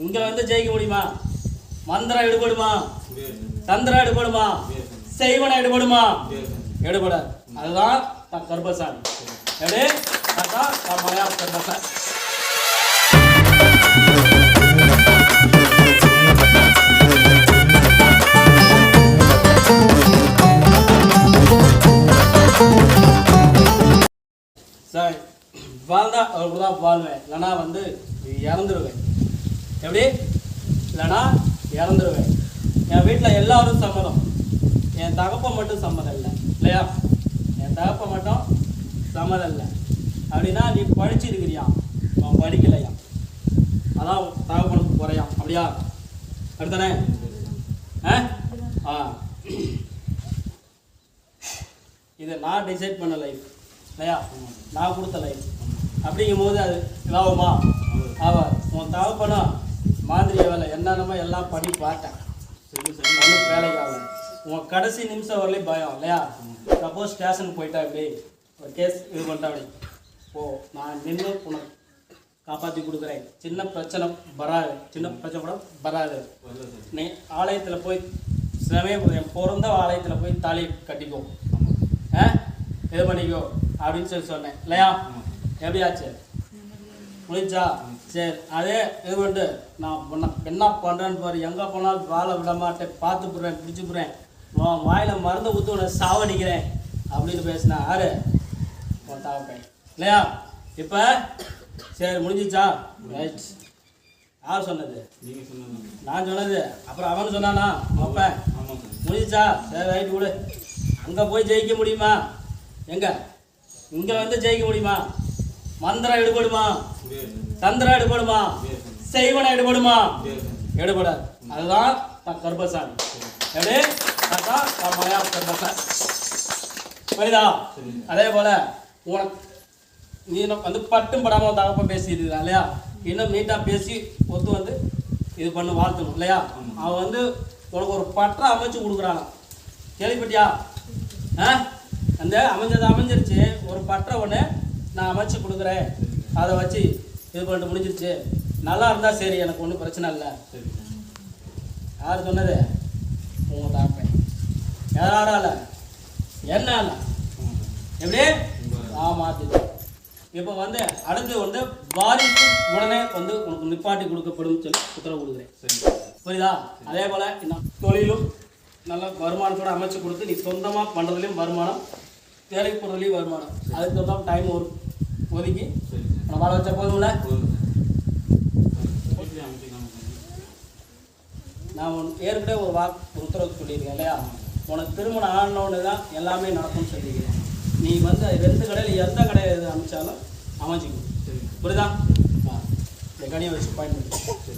இங்க வந்து ஜெயிக்க முடியுமா? மந்திரம் எடுபடுமா? தந்திரம் எடுபடுமா? செய்வன எடுபடுமா? எடுபடாது. அதுதான் கருப்பசாமி. எப்படி? அதுதான் மலையாள கருப்பசாமி. சார் வாழ்ந்தா அப்படிதான் வாழ்வேன், இல்லைனா வந்து இறந்துருவேன். எப்படி? இல்லைனா இறந்துருவேன். என் வீட்டில் எல்லாரும் சம்மதம், என் தகப்பன் மட்டும் சம்மதம் இல்லை இல்லையா? என் தகப்பன் மட்டும் சம்மதம் இல்லை அப்படின்னா நீ படிச்சிருக்கிறியா, அவன் படிக்கலையா, அதான் தகப்பனுக்கு குறையாம். அப்படியா? அப்படித்தானே? இது நான் டிசைட் பண்ண லைஃப் இல்லையா? நான் கொடுத்த லைஃப். அப்படிங்கும் போது அது இதாகுமா? ஆவாது. உன் தகப்பனா மாதிரி வேலை என்னென்னமோ எல்லாம் பண்ணி பார்த்தேன், ஒன்றும் வேலைக்காக. உன் கடைசி நிமிஷம் வரலையும் பயம் இல்லையா? சப்போஸ் ஸ்டேஷனுக்கு போயிட்டா இப்படி ஒரு கேஸ் இது பண்ணிட்டா அப்படி ஓ நான் நின்று உனக்கு காப்பாற்றி கொடுக்குறேன், சின்ன பிரச்சனை வராது, சின்ன பிரச்சனை கூட வராது. நீ ஆலயத்தில் போய் சமயம் பிறந்த ஆலயத்தில் போய் தாலி கட்டிக்கோ, இது பண்ணிக்கோ அப்படின்னு சொல்லி சொன்னேன் இல்லையா? எப்படியாச்சு? முடிஞ்சா? சரி, அதே இது பண்ணிட்டு நான் என்ன பண்ணுறேன்னு பாரு, எங்கே போனாலும் வாழை விட மாட்டேன், பார்த்து போடுறேன், பிடிச்சி போடுறேன், உன் வாயில் மருந்து ஊற்று உன்னை சாவடிக்கிறேன் அப்படின்னு பேசினா யாரு? உன் தாவப்பேன் இல்லையா? இப்போ சரி முடிஞ்சிச்சா? ரைட். யார் சொன்னது? நான் சொன்னது. அப்புறம் அவனு சொன்னானா அப்பன்? முடிஞ்சிச்சா? சரி ரைட்டு விடு. அங்கே போய் ஜெயிக்க முடியுமா? எங்கே? இங்கே வந்து ஜெயிக்க முடியுமா? மந்திரம் எடுபடுமா? தந்திரம் எடுபடுமா? செய்வன எடுபடுமா? எடுபடாது. அதுதான் கருப்பசாமி. எப்படி? அதுதான் மலையாள கருப்பசாமி. புரியுதா? அதே போல் உனக்கு நீ வந்து பட்டும் படாமல் தகப்ப பேசியிருக்கிறா இல்லையா? இன்னும் நீட்டாக பேசி ஒத்து வந்து இது பண்ணு வாழ்த்தணும் இல்லையா? அவன் வந்து உனக்கு ஒரு பற்ற அமைச்சு கொடுக்குறானா, கேள்விப்பட்டியா? அந்த அமைஞ்சிருச்சு, ஒரு பற்ற ஒன்று நான் அமைச்சு கொடுக்குறேன், அதை வச்சு இது பண்ணிட்டு முடிஞ்சிருச்சு, நல்லா இருந்தால் சரி, எனக்கு ஒன்றும் பிரச்சனை இல்லை. யார் சொன்னது? உங்கள் தாப்பேன். யாரால? என்ன? எப்படி? ஆமாம். இப்போ வந்து அடுத்து வந்து வாரிசு உடனே வந்து உனக்கு நிப்பாட்டி கொடுக்கப்படும் சொல்லி உத்தரவு கொடுக்குறேன். புரியுதா? அதே போல் இன்னும் தொழிலும் நல்ல வருமானத்தோடு அமைச்சு கொடுத்து நீ சொந்தமாக பண்ணுறதுலையும் வருமானம், வேலைக்கு போகிறதுலையும் வருமானம், அதுக்கு தகுந்த டைம் ஒதுக்கி நான் வாழ வச்சா போதும்ல? நான் ஏற்கனவே ஒரு உத்தரவு சொல்லியிருக்கேன் இல்லையா? உனக்கு திருமணம் ஆனோன்னு தான் எல்லாமே நடக்கும்னு சொல்லியிருக்கேன். நீ வந்து 2 கடையில் எந்த கடையில் அமைச்சாலும் அமைச்சிக்கணும். புரியுதா? இந்த கடையை வச்சு பயன்படுத்தி